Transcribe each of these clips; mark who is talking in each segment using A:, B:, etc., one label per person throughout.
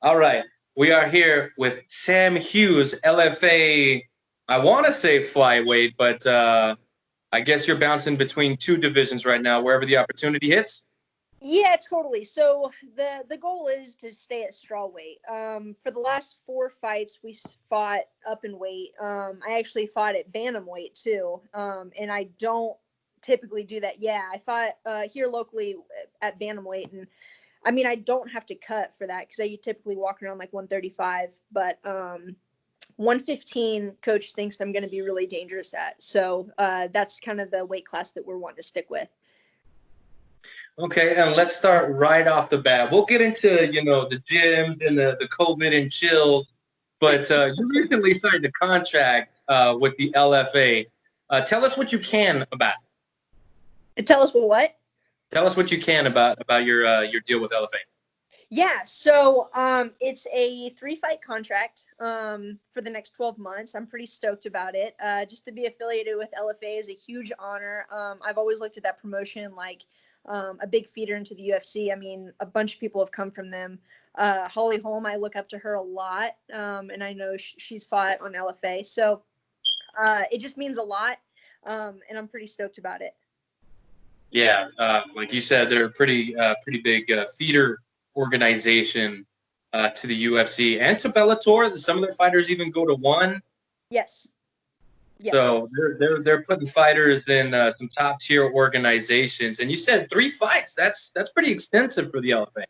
A: All right. We are here with Sam Hughes, LFA. I want to say flyweight, but I guess you're bouncing between two divisions right now, wherever the opportunity hits.
B: Yeah, totally. So the goal is to stay at strawweight. For the last 4 fights, we fought up in weight. I actually fought at bantamweight too. And I don't typically do that. Yeah, I fought here locally at bantamweight, and I mean I don't have to cut for that because I typically walk around like 135, but 115, coach thinks I'm going to be really dangerous at. So that's kind of the weight class that we're wanting to stick with.
A: Okay, and let's start right off the bat. We'll get into, the gyms and the COVID and chills, but you recently signed a contract with the LFA. Tell us what you can about it.
B: Tell us what?
A: Tell us what you can about your deal with LFA.
B: Yeah, so it's a 3-fight contract for the next 12 months. I'm pretty stoked about it. Just to be affiliated with LFA is a huge honor. I've always looked at that promotion like a big feeder into the UFC. I mean, a bunch of people have come from them. Holly Holm, I look up to her a lot, and I know she's fought on LFA. So it just means a lot, and I'm pretty stoked about it.
A: Yeah, like you said, they're a pretty big feeder organization to the UFC and to Bellator. Some of their fighters even go to one.
B: Yes.
A: So they're putting fighters in some top tier organizations. And you said 3 fights. That's pretty extensive for the LFA.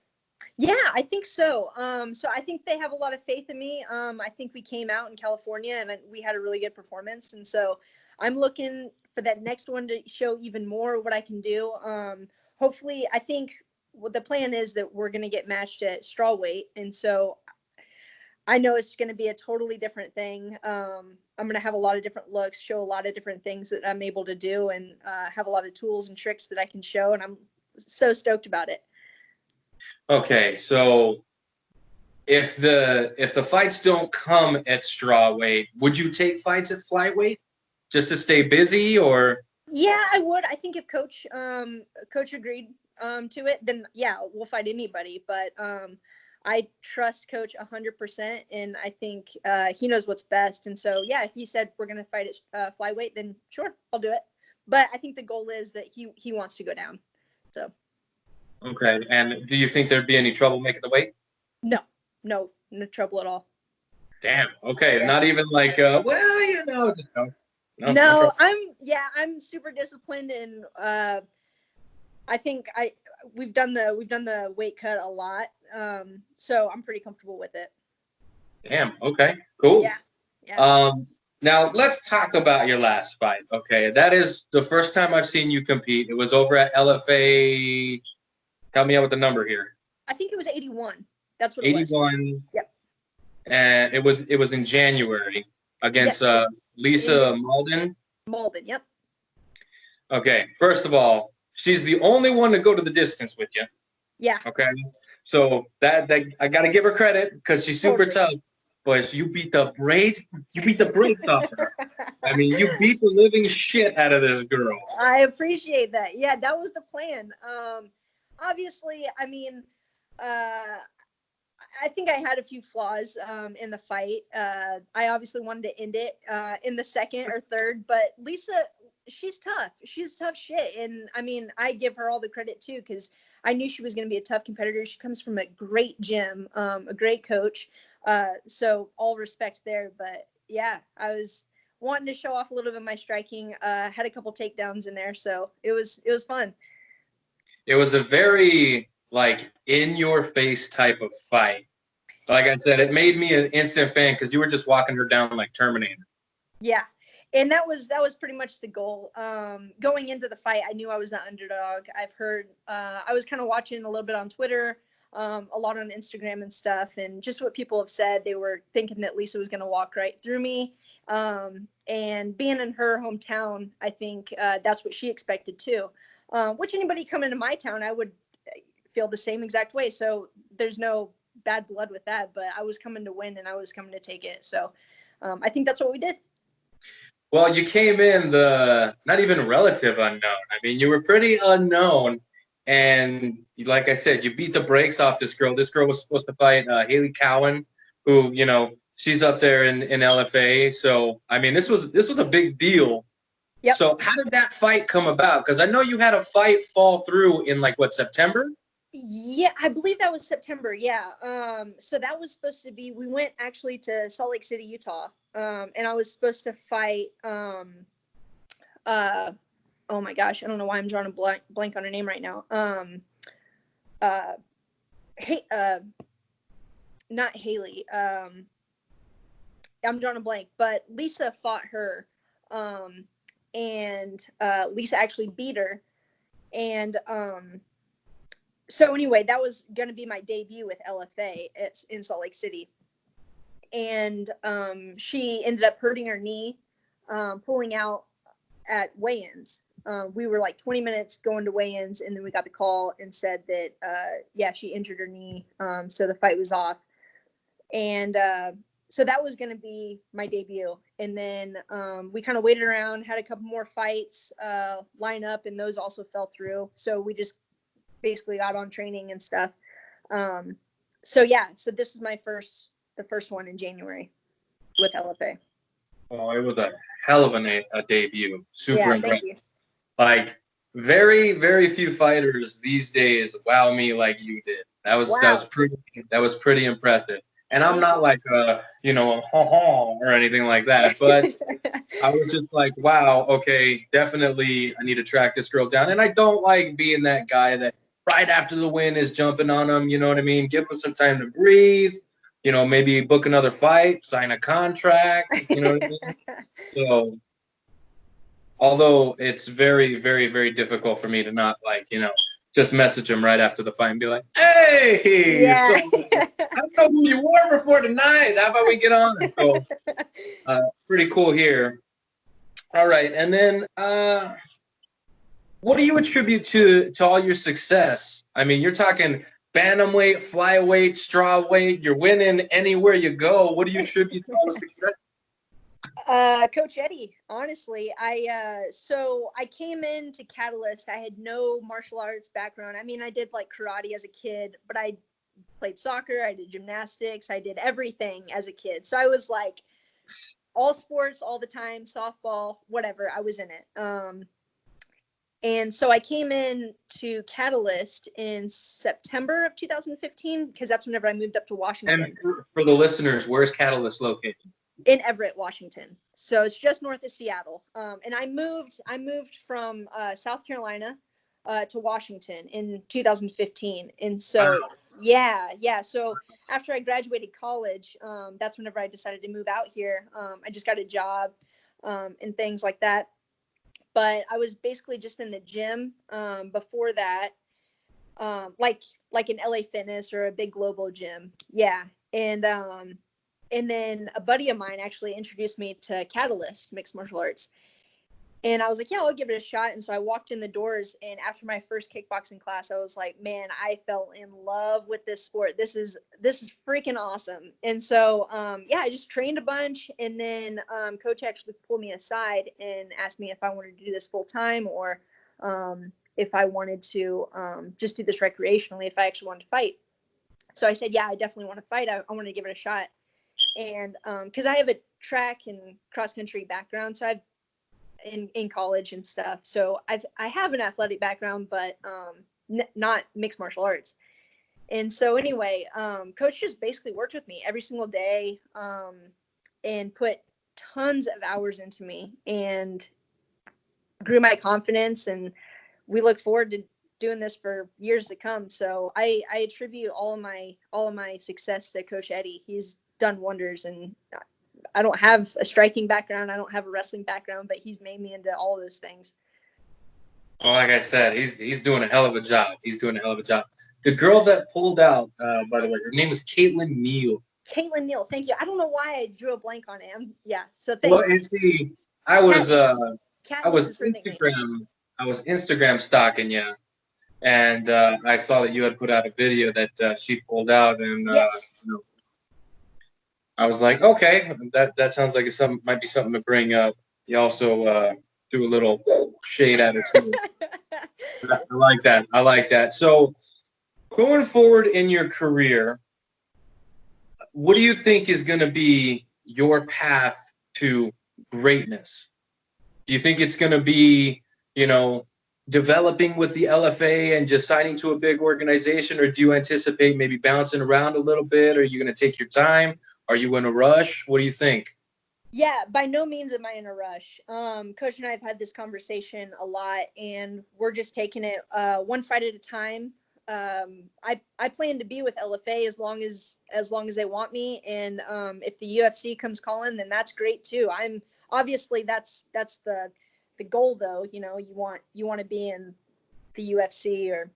B: Yeah, I think so. So I think they have a lot of faith in me. I think we came out in California and we had a really good performance. And so I'm looking for that next one to show even more what I can do. Hopefully, I think what the plan is that we're going to get matched at strawweight. And so I know it's going to be a totally different thing. I'm going to have a lot of different looks, show a lot of different things that I'm able to do, and have a lot of tools and tricks that I can show. And I'm so stoked about it.
A: Okay, so if the fights don't come at strawweight, would you take fights at flyweight just to stay busy, or?
B: Yeah, I would. I think if coach agreed to it, then yeah, we'll fight anybody. But I trust coach 100%, and I think he knows what's best. And so yeah, if he said we're gonna fight at flyweight, then sure, I'll do it. But I think the goal is that he wants to go down. So.
A: Okay, and do you think there'd be any trouble making the weight?
B: No trouble at all.
A: Damn. Okay, yeah. Not even like no.
B: No, I'm super disciplined, and I think we've done the weight cut a lot, so I'm pretty comfortable with it.
A: Damn. Okay. Cool.
B: Yeah.
A: Now let's talk about your last fight. Okay, that is the first time I've seen you compete. It was over at LFA. Help me out with the number here.
B: I think it was 81. That's what it was.
A: 81.
B: Yep.
A: And it was in January against Lisa Malden.
B: Malden, yep.
A: Okay, first of all, she's the only one to go to the distance with you.
B: Yeah.
A: Okay, so that I got to give her credit because she's super tough. But you beat the brakes off her. I mean, you beat the living shit out of this girl.
B: I appreciate that. Yeah, that was the plan. Obviously, I mean, I think I had a few flaws in the fight. I obviously wanted to end it in the second or third, but Lisa, she's tough. She's tough shit. And I mean, I give her all the credit too, because I knew she was going to be a tough competitor. She comes from a great gym, a great coach. So all respect there. But yeah, I was wanting to show off a little bit of my striking. Had a couple takedowns in there. So it was fun.
A: It was a very in your face type of fight. Like I said, it made me an instant fan because you were just walking her down like Terminator.
B: Yeah. And that was pretty much the goal. Going into the fight, I knew I was the underdog. I've heard, I was kind of watching a little bit on Twitter, a lot on Instagram and stuff. And just what people have said, they were thinking that Lisa was going to walk right through me. And being in her hometown, I think that's what she expected too. Which anybody coming to my town, I would feel the same exact way. So there's no bad blood with that, but I was coming to win and I was coming to take it. So I think that's what we did.
A: Well, you came in the not even relative unknown. I mean, you were pretty unknown and like I said, you beat the brakes off this girl. This girl was supposed to fight Haley Cowan, who, you know, she's up there in LFA. So I mean, this was a big deal.
B: Yep.
A: So how did that fight come about? Because I know you had a fight fall through in like what, September?
B: Yeah, I believe that was September. Yeah. So that was supposed to be, we went actually to Salt Lake City, Utah. And I was supposed to fight, oh my gosh, I don't know why I'm drawing a blank on her name right now. Hey, not Haley. I'm drawing a blank, but Lisa fought her. And Lisa actually beat her. And so anyway, that was going to be my debut with LFA in Salt Lake City. And she ended up hurting her knee, pulling out at weigh-ins. We were like 20 minutes going to weigh-ins, and then we got the call and said that, yeah, she injured her knee. So the fight was off. And so that was going to be my debut. And then we kind of waited around, had a couple more fights line up, and those also fell through. So we just basically got on training and stuff. So yeah, so this is the first one in January with LFA.
A: Oh, it was a hell of a debut. Super impressive.
B: Thank you.
A: Like, very, very few fighters these days wow me like you did. That was pretty impressive. And I'm not like you know, a ha-ha or anything like that, but I was just like, wow, okay, definitely I need to track this girl down. And I don't like being that guy that right after the win is jumping on them, you know what I mean? Give them some time to breathe, you know, maybe book another fight, sign a contract, you know what I mean? So, although it's very, very, very difficult for me to not, like, you know, just message him right after the fight and be like, hey,
B: Yeah.
A: so, I don't know who you were before tonight. How about we get on? So, pretty cool here. All right. And then what do you attribute to all your success? I mean, you're talking bantamweight, flyweight, strawweight. You're winning anywhere you go. What do you attribute to all the success?
B: Coach Eddie, honestly, so I came into Catalyst. I had no martial arts background. I mean, I did like karate as a kid, but I played soccer, I did gymnastics, I did everything as a kid. So I was like all sports all the time, softball, whatever, I was in it. And so I came in to Catalyst in September of 2015 because that's whenever I moved up to Washington.
A: And for the listeners, where's Catalyst located?
B: In Everett, Washington. So it's just north of Seattle. And I moved from South Carolina to Washington in 2015. And so, wow. Yeah. So after I graduated college, that's whenever I decided to move out here. I just got a job and things like that. But I was basically just in the gym before that, like an LA Fitness or a big global gym. Yeah. And then a buddy of mine actually introduced me to Catalyst Mixed Martial Arts. And I was like, yeah, I'll give it a shot. And so I walked in the doors, and after my first kickboxing class, I was like, man, I fell in love with this sport. This is freaking awesome. And so, yeah, I just trained a bunch. And then coach actually pulled me aside and asked me if I wanted to do this full time or if I wanted to just do this recreationally, if I actually wanted to fight. So I said, yeah, I definitely want to fight. I want to give it a shot. And because I have a track and cross country background, so I've in college and stuff, so I have an athletic background, but not mixed martial arts. And so anyway, coach just basically worked with me every single day and put tons of hours into me and grew my confidence, and we look forward to doing this for years to come. So I attribute all of my success to Coach Eddie. He's done wonders, and I don't have a striking background. I don't have a wrestling background, but he's made me into all those things.
A: Well, like I said, he's doing a hell of a job. He's doing a hell of a job. The girl that pulled out, by the way, her name is Caitlin Neal.
B: Caitlin Neal, thank you. I don't know why I drew a blank on it. Yeah, so thank you.
A: Well, you see, I was Instagram stalking you, and I saw that you had put out a video that she pulled out, and
B: yes.
A: You know, I was like, okay, that sounds like might be something to bring up. You also threw a little shade at it too. I like that. I like that. So going forward in your career, what do you think is going to be your path to greatness? Do you think it's going to be, you know, developing with the LFA and just signing to a big organization, or do you anticipate maybe bouncing around a little bit? Are you going to take your time? Are you in a rush? What do you think?
B: Yeah, by no means am I in a rush. Coach and I have had this conversation a lot, and we're just taking it one fight at a time. I plan to be with LFA as long as they want me, and if the UFC comes calling, then that's great too. I'm obviously that's the goal though. You know, you want to be in the UFC or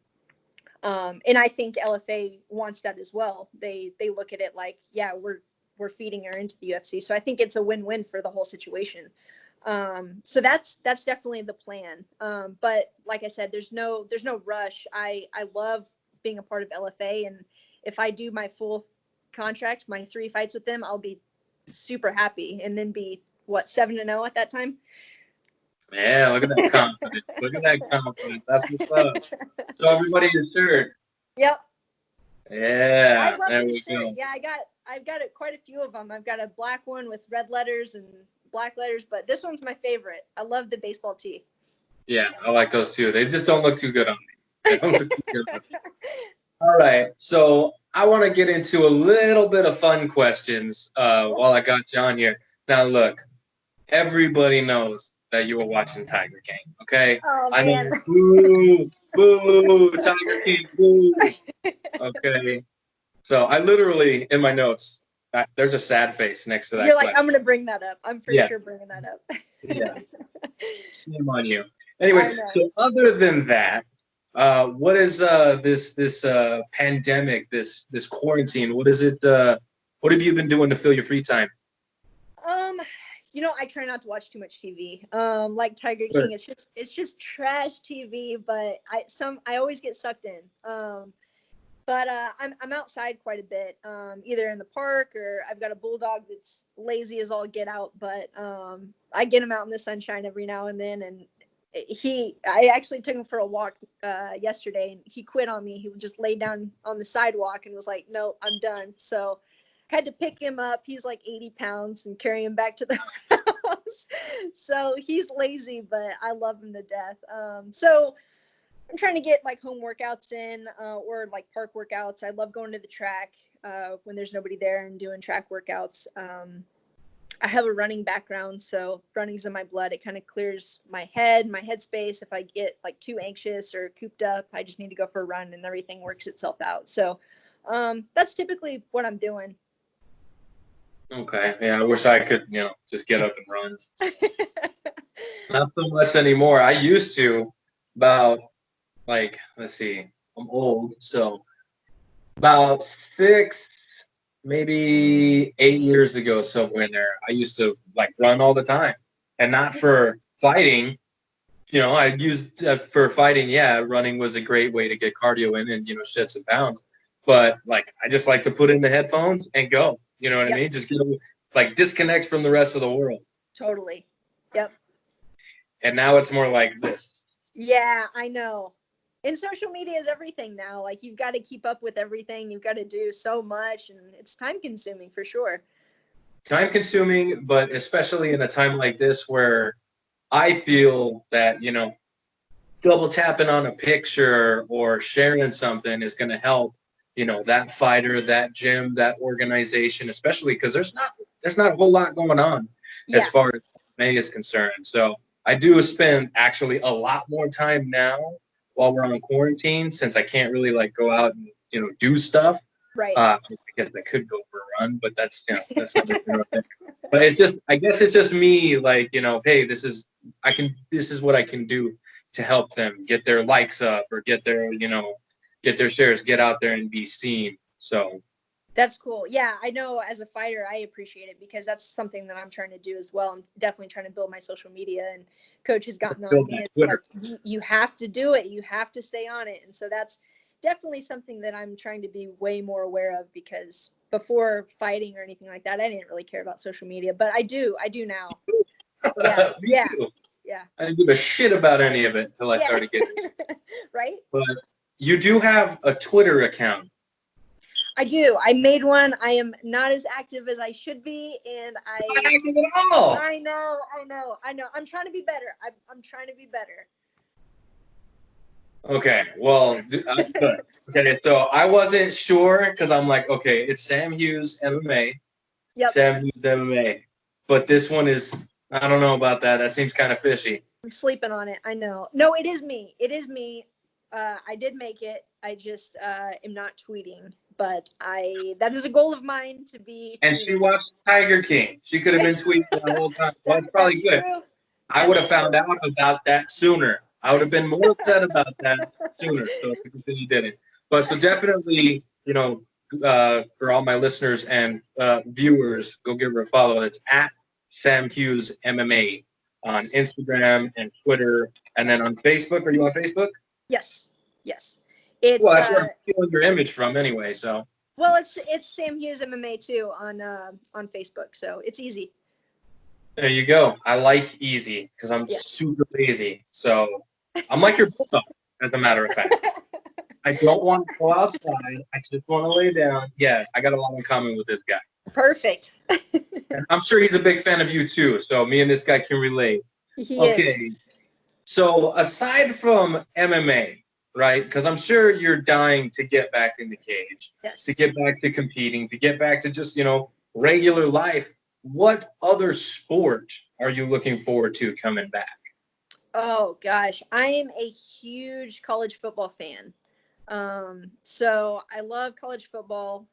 B: and I think LFA wants that as well. They look at it like, yeah, we're feeding her into the UFC. So I think it's a win-win for the whole situation. So that's definitely the plan. But like I said, there's no rush. I love being a part of LFA, and if I do my full contract, my 3 fights with them, I'll be super happy, and then be what 7-0 at that time.
A: Yeah, look at that confidence. Look at that confidence. That's what's up. So everybody is sure.
B: Yep. I
A: Yeah,
B: love
A: there
B: this
A: we
B: shirt.
A: go.
B: Yeah, I've got quite a few of them. I've got a black one with red letters and black letters, but this one's my favorite. I love the baseball tee.
A: Yeah, I like those too. They just don't look too good on me. They don't look too good on me. All right, so I want to get into a little bit of fun questions while I got you on here. Now, look, everybody knows that you were watching Tiger King, okay?
B: Oh
A: I
B: man.
A: mean, boo, boo, Tiger King, boo. Okay, so I literally, in my notes, there's a sad face next to
B: You're
A: that
B: like,
A: question.
B: I'm gonna bring that up. I'm for
A: Yeah,
B: sure bringing that up.
A: yeah, shame on you.
B: I
A: Anyways,
B: know.
A: so other than that, what is this pandemic, this quarantine? What is it? What have you been doing to fill your free time?
B: Um, I try not to watch too much TV. Like Tiger
A: Sure.
B: King, it's just trash TV, but I always get sucked in. But I'm outside quite a bit, either in the park, or I've got a bulldog that's lazy as all get out. But I get him out in the sunshine every now and then, and I actually took him for a walk yesterday, and he quit on me. He just laid down on the sidewalk and was like, "No, I'm done." So had to pick him up. He's like 80 pounds and carry him back to the house. So he's lazy, but I love him to death. So I'm trying to get like home workouts in, or like park workouts. I love going to the track when there's nobody there and doing track workouts. I have a running background, so running's in my blood. It kind of clears my headspace. If I get like too anxious or cooped up, I just need to go for a run and everything works itself out. So that's typically what I'm doing.
A: Okay, yeah, I wish I could, just get up and run. Not so much anymore. I used to, about like, let's see, I'm old, so about 6, maybe 8 years ago, somewhere in there, I used to like run all the time, and not for fighting. I used for fighting. Yeah, running was a great way to get cardio in and shed some pounds. But like, I just like to put in the headphones and go. You know what I
B: Yep,
A: mean? Just get like disconnect from the rest of the world.
B: totally. Yep.
A: And now it's more like this.
B: Yeah, I know. And social media is everything now. Like you've got to keep up with everything. You've got to do so much, and it's time consuming for sure.
A: Time consuming, but especially in a time like this where I feel that, double tapping on a picture or sharing something is going to help, that fighter, that gym, that organization, especially because there's not a whole lot going on as
B: Yeah.
A: far as MMA is concerned. So I do spend actually a lot more time now while we're on quarantine, since I can't really like go out and, do stuff.
B: Right.
A: I guess I could go for a run, but that's not but I guess it's just me, like, hey, this is what I can do to help them get their likes up, or get their shares, get out there and be seen. So
B: That's cool. Yeah, I know as a fighter, I appreciate it because that's something that I'm trying to do as well. I'm definitely trying to build my social media, and coach has gotten on
A: build
B: me.
A: that
B: It's like,
A: Twitter.
B: you have to do it. You have to stay on it. And so that's definitely something that I'm trying to be way more aware of, because before fighting or anything like that, I didn't really care about social media, but I do now. Yeah.
A: Me
B: Yeah.
A: too.
B: Yeah.
A: I didn't give a shit about any of it until I
B: Yeah.
A: started getting it.
B: Right?
A: But you do have a Twitter account.
B: I do. I made one. I am not as active as I should be, and
A: Not active at all.
B: I know. I'm trying to be better. I'm trying to be better.
A: Okay, well, good. Okay, so I wasn't sure because I'm like, okay, it's Sam Hughes MMA.
B: Yep.
A: Sam Hughes MMA. But this one is, I don't know about that. That seems kind of fishy.
B: I'm sleeping on it. I know. No, it is me. It is me. I did make it. I just am not tweeting. But that is a goal of mine to be.
A: And she watched Tiger King. She could have been tweeting the whole time. Well, that's probably good.
B: True.
A: I would have found out about that sooner. I would have been more upset about that sooner. So you didn't. But so definitely, for all my listeners and viewers, go give her a follow. It's at Sam Hughes MMA on Instagram and Twitter, and then on Facebook. Are you on Facebook?
B: Yes. It's
A: Well, that's where I'm stealing your image from anyway. So.
B: Well, it's Sam Hughes MMA too on Facebook, so it's easy.
A: There you go. I like easy because I'm super lazy. So I'm like your bulldog, as a matter of fact. I don't want to go outside. I just want to lay down. Yeah, I got a lot in common with this guy.
B: Perfect.
A: And I'm sure he's a big fan of you too. So me and this guy can relate.
B: He
A: Okay.
B: is.
A: So aside from MMA, right? Because I'm sure you're dying to get back in the cage,
B: Yes.
A: to get back to competing, to get back to just, regular life. What other sport are you looking forward to coming back?
B: Oh gosh, I am a huge college football fan. So I love college football.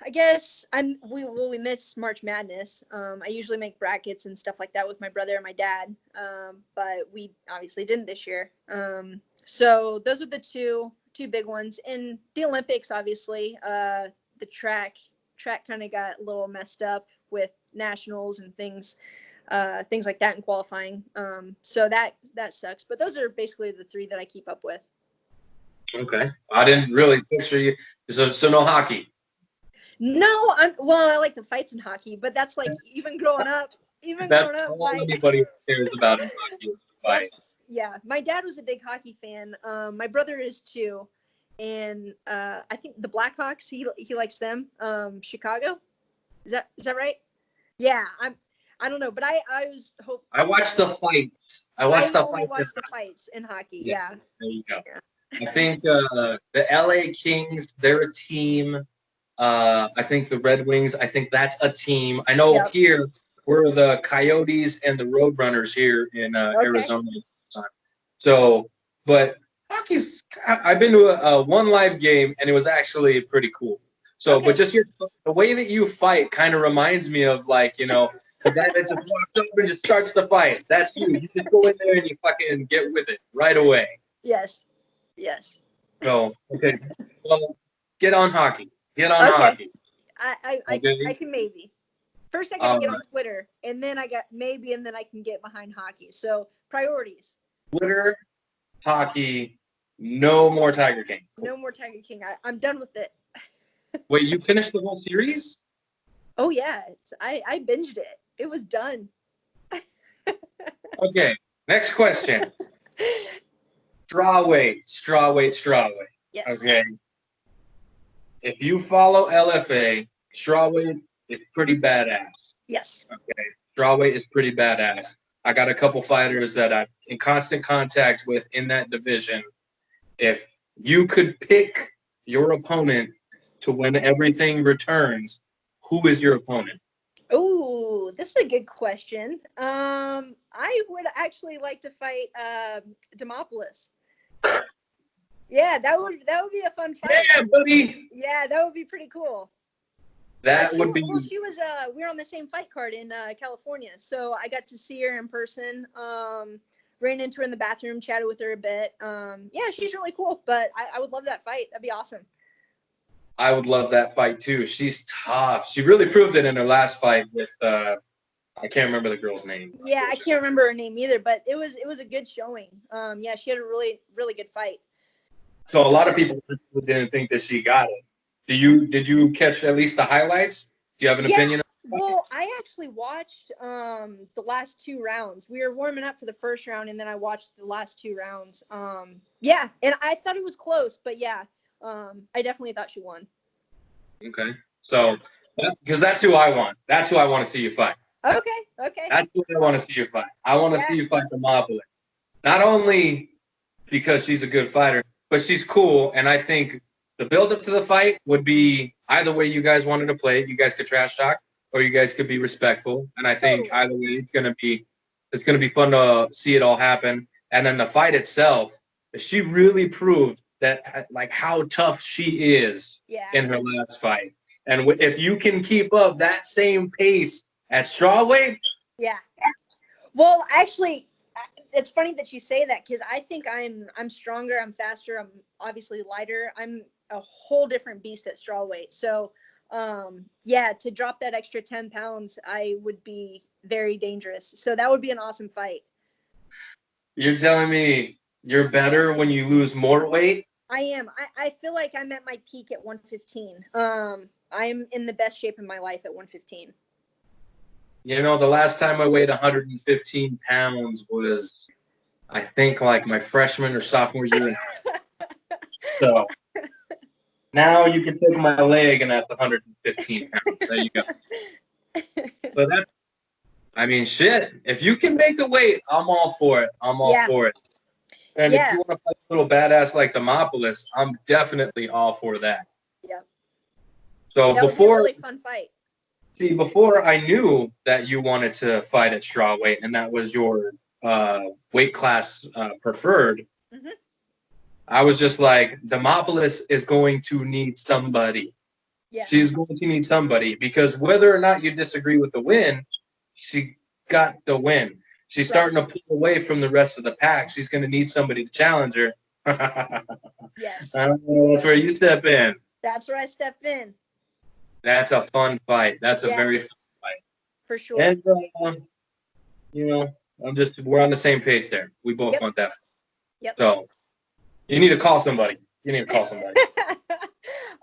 B: I guess we missed March Madness. I usually make brackets and stuff like that with my brother and my dad. But we obviously didn't this year. So those are the two big ones. And the Olympics, obviously, the track kind of got a little messed up with nationals and things like that in qualifying. So that sucks. But those are basically the three that I keep up with.
A: Okay. I didn't really picture you. So no hockey.
B: No, I like the fights in hockey, but that's like even growing up.
A: That's all anybody cares about in hockey.
B: Yeah, my dad was a big hockey fan. My brother is too, and I think the Blackhawks. He likes them. Chicago, is that right? Yeah, I don't know, but I was hope.
A: I watched the fights. I watched
B: the fights in hockey. Yeah.
A: There you go.
B: Yeah.
A: I think the LA Kings, they're a team. I think the Red Wings, I think that's a team. I know here we're the Coyotes and the Roadrunners here in Arizona. So, but hockey's, I've been to a one live game and it was actually pretty cool. So, but just the way that you fight kind of reminds me of like, the guy that just walks up and just starts the fight. That's you. You just go in there and you fucking get with it right away.
B: Yes.
A: So, okay. Well, get on hockey. Get on hockey.
B: I can maybe. First, I gotta get on Twitter, and then I can get behind hockey. So priorities.
A: Twitter, hockey, no more Tiger King.
B: No more Tiger King. I'm done with it.
A: Wait, you finished the whole series?
B: Oh yeah, I binged it. It was done.
A: Okay, next question. Strawweight.
B: Yes.
A: Okay. If you follow LFA, Strawweight is pretty badass.
B: Yes.
A: Okay. Strawweight is pretty badass. I got a couple fighters that I'm in constant contact with in that division. If you could pick your opponent to when everything returns, who is your opponent?
B: Oh, this is a good question. I would actually like to fight Demopoulos. Yeah, that would be a fun fight.
A: Yeah, buddy.
B: Yeah, that would be pretty cool.
A: That would be.
B: Well, she was. We were on the same fight card in California, so I got to see her in person. Ran into her in the bathroom, chatted with her a bit. Yeah, she's really cool. But I would love that fight. That'd be awesome.
A: I would love that fight too. She's tough. She really proved it in her last fight with. I can't remember the girl's name.
B: Yeah, I can't remember her name either. But it was a good showing. Yeah, she had a really good fight.
A: So a lot of people didn't think that she got it. Did you catch at least the highlights? Do you have an opinion?
B: Well, I actually watched the last 2 rounds. We were warming up for the first round, and then I watched the last 2 rounds. Yeah, and I thought it was close, but yeah, I definitely thought she won.
A: Okay. So, because that's who I want. That's who I want to see you fight.
B: Okay, okay.
A: That's who I want to see you fight. I want to see you fight Demopolis. Not only because she's a good fighter, but she's cool. And I think the build up to the fight would be either way you guys wanted to play it. You guys could trash talk or you guys could be respectful. And I think either way it's gonna be fun to see it all happen. And then the fight itself, she really proved that like how tough she is in her last fight. And if you can keep up that same pace at strawweight,
B: yeah. Well, actually, it's funny that you say that because I think I'm stronger, I'm faster, I'm obviously lighter. I'm a whole different beast at strawweight. So, yeah, to drop that extra 10 pounds, I would be very dangerous. So that would be an awesome fight.
A: you're telling me you're better when you lose more weight?
B: I am. I feel like I'm at my peak at 115. I'm in the best shape of my life at 115.
A: You know, the last time I weighed 115 pounds was, I think, like my freshman or sophomore year. So now you can take my leg, and that's 115 pounds. There you go. But that's, I mean, shit. If you can make the weight, I'm all for it. I'm all for it. And if you want to fight a little badass like Demopolis, I'm definitely all for that.
B: Yeah.
A: So
B: that would be a really fun fight.
A: See, before I knew that you wanted to fight at strawweight, and that was your weight class preferred, I was just like, Demopolis is going to need somebody.
B: Yeah.
A: She's going to need somebody because whether or not you disagree with the win, she got the win. She's starting to pull away from the rest of the pack. She's going to need somebody to challenge her.
B: Yes.
A: That's where you step in.
B: That's where I step in.
A: That's a fun fight. That's a very fun fight.
B: For sure.
A: And, you know, we're on the same page there. We both want that.
B: Yep.
A: So you need to call somebody.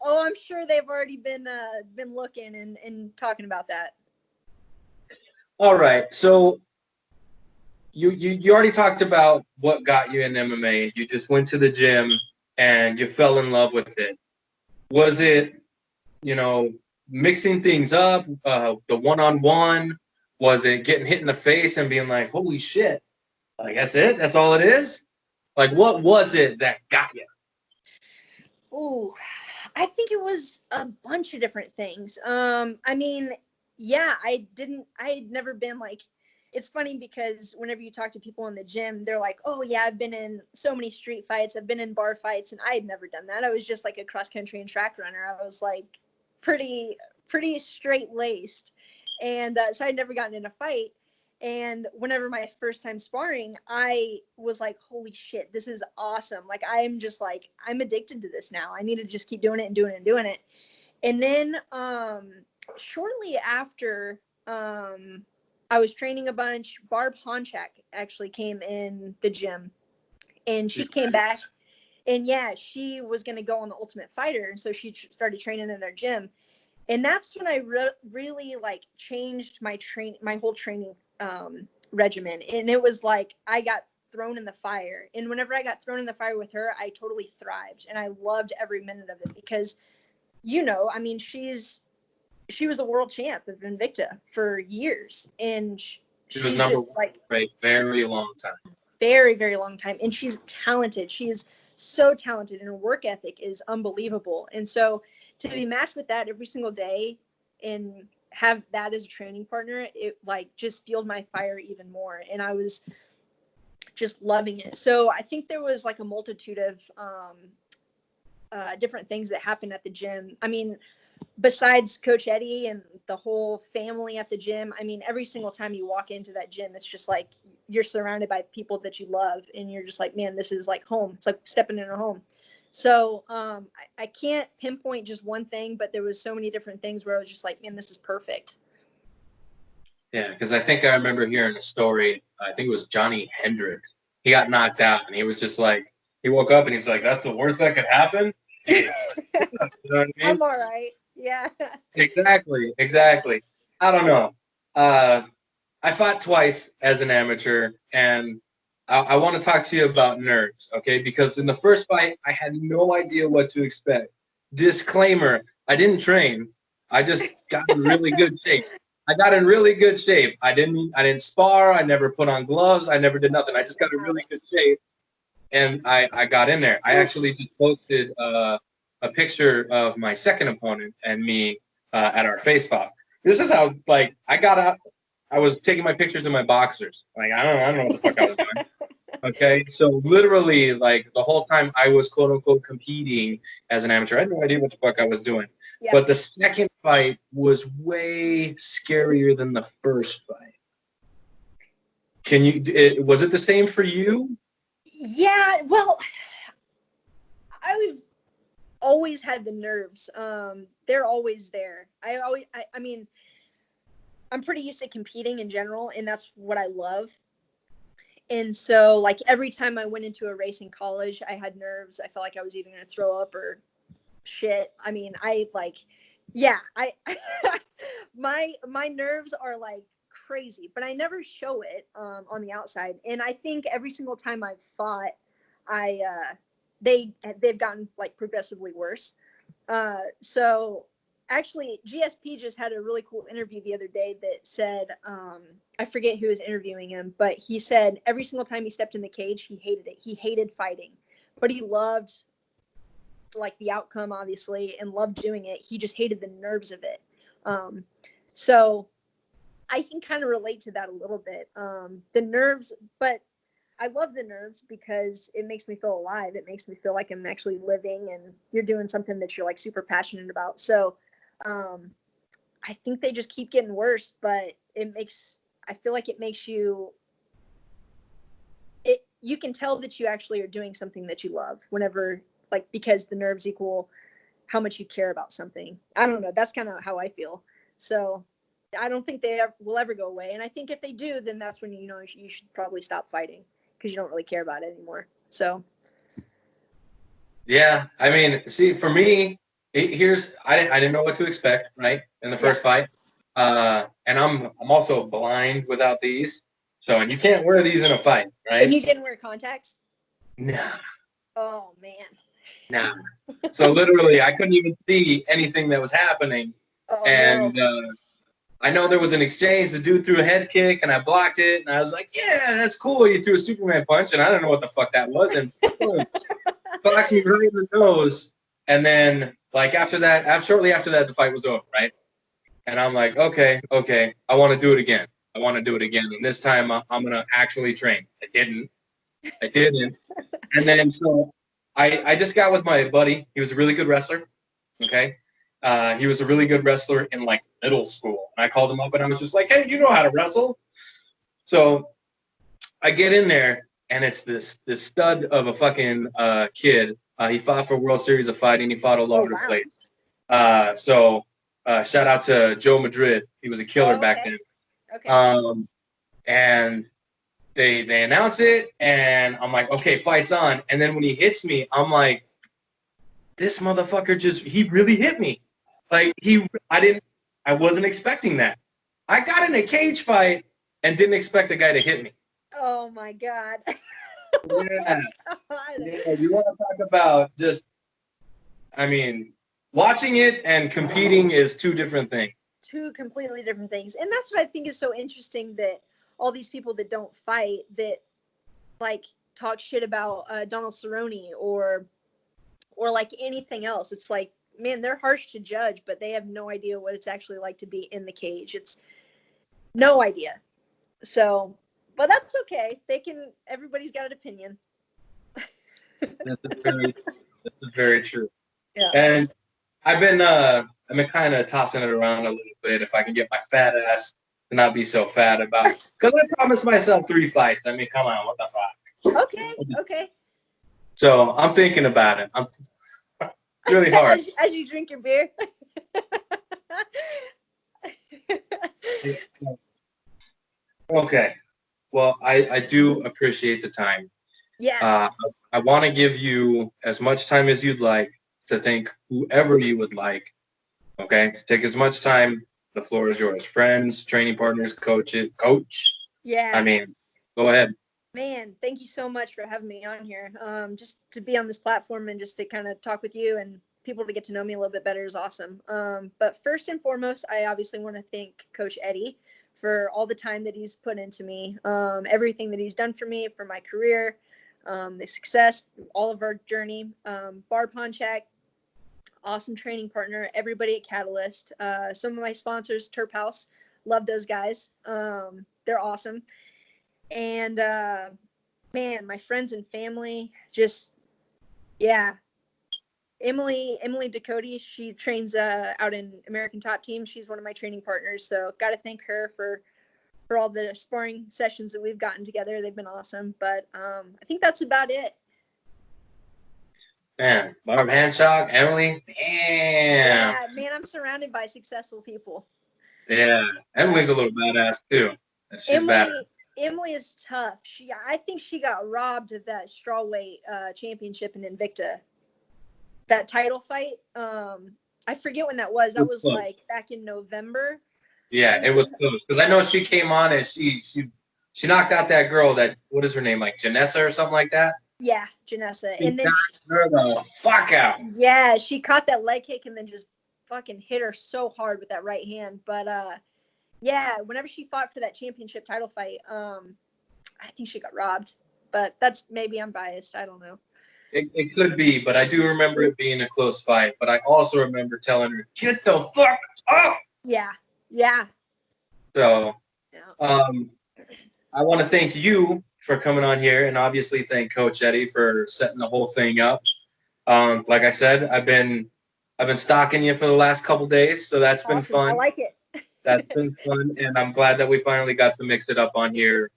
B: Oh, I'm sure they've already been looking and talking about that.
A: All right. So you already talked about what got you in MMA. You just went to the gym and you fell in love with it. Was it, mixing things up, the one-on-one? Was it getting hit in the face and being like, holy shit, like that's it? That's all it is? Like, what was it that got you?
B: Oh, I think it was a bunch of different things. I mean, yeah, I had never been like, it's funny because whenever you talk to people in the gym, they're like, oh yeah, I've been in so many street fights. I've been in bar fights, and I had never done that. I was just like a cross country and track runner. I was like pretty straight laced. And so I'd never gotten in a fight. And whenever my first time sparring, I was like, holy shit, this is awesome. Like, I'm just like, I'm addicted to this now. I need to just keep doing it and doing it and doing it. And then shortly after, I was training a bunch. Barb Honchak actually came in the gym, and she came back, and yeah, she was going to go on the Ultimate Fighter. And so she started training in our gym. And that's when I really like changed my whole training regimen. And it was like, I got thrown in the fire. And whenever I got thrown in the fire with her, I totally thrived. And I loved every minute of it because, I mean, she was the world champ of Invicta for years. And
A: she was number one for a very long time.
B: Very, very long time. And she's talented. She is so talented, and her work ethic is unbelievable. And so to be matched with that every single day and have that as a training partner, it like just fueled my fire even more. And I was just loving it. So I think there was like a multitude of different things that happened at the gym. I mean, besides Coach Eddie and the whole family at the gym, I mean, every single time you walk into that gym, it's just like you're surrounded by people that you love, and you're just like, man, this is like home. It's like stepping in a home. So I can't pinpoint just one thing, but there was so many different things where I was just like, man, this is perfect.
A: Yeah, because I think I remember hearing a story. I think it was Johnny Hendricks. He got knocked out, and he was just like, he woke up and he's like, that's the worst that could happen? You know what I mean?
B: I'm all right. Yeah.
A: Exactly. I don't know. I fought twice as an amateur, and I want to talk to you about nerves, okay? Because in the first fight, I had no idea what to expect. Disclaimer: I didn't train. I just got in really good shape. I got in really good shape. I didn't spar. I never put on gloves. I never did nothing. I just got in really good shape, and I got in there. I actually just posted a picture of my second opponent and me at our face-off. This is how, like, I got out. I was taking my pictures in my boxers. Like, I don't know what the fuck I was doing. Okay, so literally, like, the whole time I was quote unquote competing as an amateur, I had no idea what the fuck I was doing.
B: Yeah.
A: But the second fight was way scarier than the first fight. Was it the same for you?
B: Yeah, well, I've always had the nerves. They're always there. I mean, I'm pretty used to competing in general, and that's what I love. And so, like, every time I went into a race in college, I had nerves. I felt like I was either going to throw up or shit. I mean, my nerves are like crazy, but I never show it on the outside. And I think every single time I've fought, they've gotten like progressively worse. So actually, GSP just had a really cool interview the other day that said, I forget who was interviewing him, but he said every single time he stepped in the cage, he hated it. He hated fighting, but he loved like the outcome, obviously, and loved doing it. He just hated the nerves of it. So I can kind of relate to that a little bit. The nerves, but I love the nerves because it makes me feel alive. It makes me feel like I'm actually living and you're doing something that you're like super passionate about. So I think they just keep getting worse, but I feel like it makes you can tell that you actually are doing something that you love whenever, like, because the nerves equal how much you care about something. I don't know. That's kind of how I feel. So I don't think they will ever go away. And I think if they do, then that's when, you should probably stop fighting because you don't really care about it anymore. So.
A: Yeah. I mean, see, for me, I didn't know what to expect, right, in the first fight. And I'm also blind without these. So, and you can't wear these in a fight, right?
B: And you didn't wear contacts?
A: Nah.
B: Oh, man.
A: Nah. So literally, I couldn't even see anything that was happening.
B: Oh,
A: and
B: no.
A: I know there was an exchange. The dude threw a head kick, and I blocked it. And I was like, yeah, that's cool. You threw a Superman punch, and I don't know what the fuck that was. And boom, boxed me right in the nose. And then, like, shortly after that, the fight was over, right? And I'm like, okay, I want to do it again. And this time, I'm going to actually train. I didn't. And then, so I just got with my buddy. He was a really good wrestler, okay? He was a really good wrestler in, like, middle school. And I called him up, and I was just like, hey, you know how to wrestle? So I get in there, and it's this stud of a fucking kid. He fought for World Series of Fighting. He fought all over the place. So shout out to Joe Madrid. He was a killer back then.
B: Okay.
A: And they announce it, and I'm like, okay, fight's on. And then when he hits me, I'm like, this motherfucker he really hit me. Like, I wasn't expecting that. I got in a cage fight and didn't expect a guy to hit me.
B: Oh my God.
A: Yeah. Yeah, you want to talk about watching it and competing is two different things.
B: Two completely different things. And that's what I think is so interesting, that all these people that don't fight, that like talk shit about Donald Cerrone or like anything else. It's like, man, they're harsh to judge, but they have no idea what it's actually like to be in the cage. It's no idea. So, but that's okay. Everybody's got an opinion.
A: That's very true.
B: Yeah.
A: And I've been kind of tossing it around a little bit if I can get my fat ass to not be so fat about it. Because I promised myself 3 fights. I mean, come on, what the fuck?
B: Okay.
A: So I'm thinking about it. I'm really hard.
B: As you drink your beer.
A: Okay. Well, I do appreciate the time.
B: Yeah.
A: I want to give you as much time as you'd like to thank whoever you would like. Okay? Take as much time The floor is yours. Friends, training partners, coach.
B: Yeah.
A: I mean, go ahead.
B: Man, thank you so much for having me on here. Just to be on this platform and just to kind of talk with you and people to get to know me a little bit better is awesome. But first and foremost, I obviously want to thank Coach Eddie for all the time that he's put into me, everything that he's done for me, for my career, the success, all of our journey. Bar Ponchak, awesome training partner, everybody at Catalyst, some of my sponsors, Turp House, love those guys. They're awesome. And man, my friends and family, just yeah. Emily Ducote, she trains out in American Top Team. She's one of my training partners, so got to thank her for all the sparring sessions that we've gotten together. They've been awesome. But I think that's about it.
A: Man, Barb Hanshaw, Emily, damn.
B: Yeah, man, I'm surrounded by successful people.
A: Yeah, Emily's a little badass too. She's badass.
B: Emily is tough. I think she got robbed of that Strawweight championship in Invicta. That title fight. I forget when that was. That was like back in November.
A: Yeah, it was close because I know she came on and she knocked out that girl. That what is her name? Like Janessa or something like that.
B: Yeah, Janessa.
A: She
B: and then
A: knocked her the fuck out.
B: Yeah, she caught that leg kick and then just fucking hit her so hard with that right hand. But yeah, whenever she fought for that championship title fight, I think she got robbed. But that's maybe I'm biased. I don't know.
A: It could be, but I do remember it being a close fight. But I also remember telling her, "Get the fuck up."
B: Yeah. Yeah.
A: So, I want to thank you for coming on here, and obviously thank Coach Eddie for setting the whole thing up. Like I said, I've been stalking you for the last couple days, so that's been fun.
B: I like it.
A: That's been fun, and I'm glad that we finally got to mix it up on here.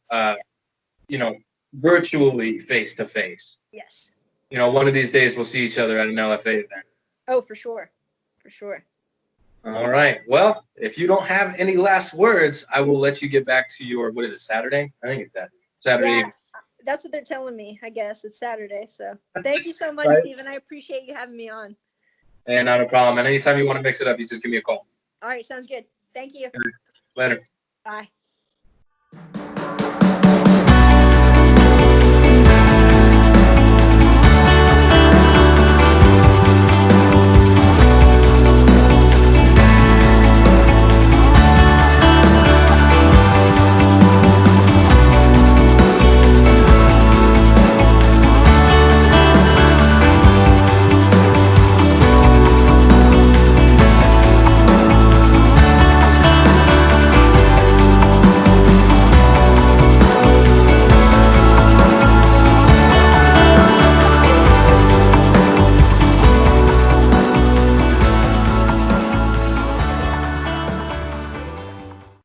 A: You know, virtually face to face.
B: Yes.
A: You know, one of these days we'll see each other at an LFA event.
B: Oh, for sure. For sure.
A: All right. Well, if you don't have any last words, I will let you get back to your, what is it, Saturday? I think it's that Saturday.
B: Yeah, that's what they're telling me. I guess it's Saturday. So thank you so much,
A: Right.
B: Steven. I appreciate you having me on.
A: And not a problem. And anytime you want to mix it up, you just give me a call.
B: All right. Sounds good. Thank you.
A: Later.
B: Bye.